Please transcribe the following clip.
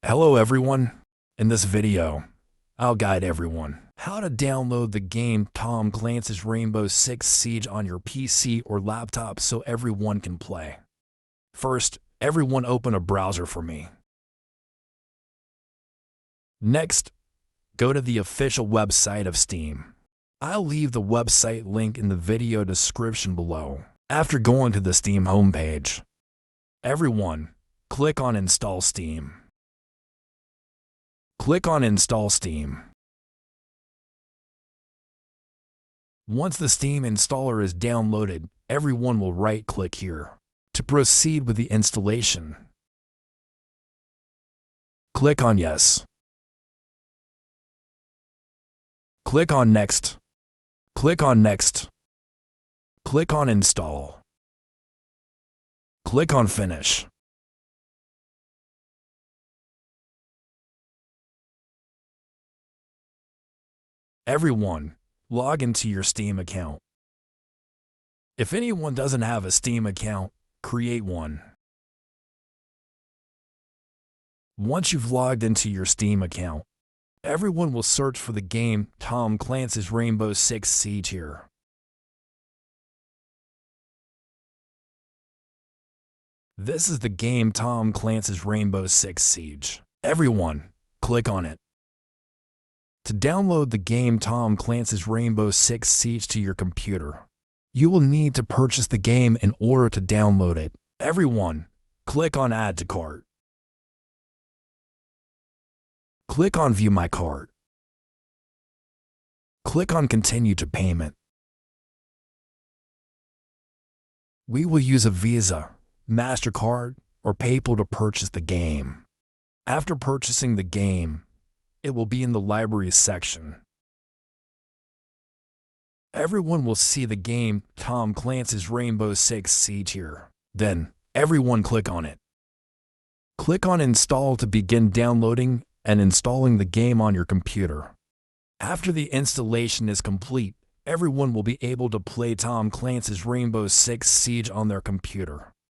Hello everyone. In this video, I'll guide everyone how to download the game Tom Clancy's Rainbow Six Siege on your PC or laptop so everyone can play. First, everyone open a browser for me. Next, go to the official website of Steam. I'll leave the website link in the video description below. After going to the Steam homepage, everyone, click on Install Steam. Click on Install Steam. Once the Steam installer is downloaded, everyone will right-click here to proceed with the installation. Click on Yes. Click on Next. Click on Next. Click on Install. Click on Finish. Everyone, log into your Steam account. If anyone doesn't have a Steam account, create one. Once you've logged into your Steam account, everyone will search for the game Tom Clancy's Rainbow Six Siege here. This is the game Tom Clancy's Rainbow Six Siege. Everyone, click on it. To download the game Tom Clancy's Rainbow Six Siege to your computer, you will need to purchase the game in order to download it. Everyone, click on Add to Cart. Click on View My Cart. Click on Continue to Payment. We will use a Visa, MasterCard, or PayPal to purchase the game. After purchasing the game, it will be in the libraries section. Everyone will see the game Tom Clancy's Rainbow Six Siege here. Then, everyone click on it. Click on Install to begin downloading and installing the game on your computer. After the installation is complete, everyone will be able to play Tom Clancy's Rainbow Six Siege on their computer.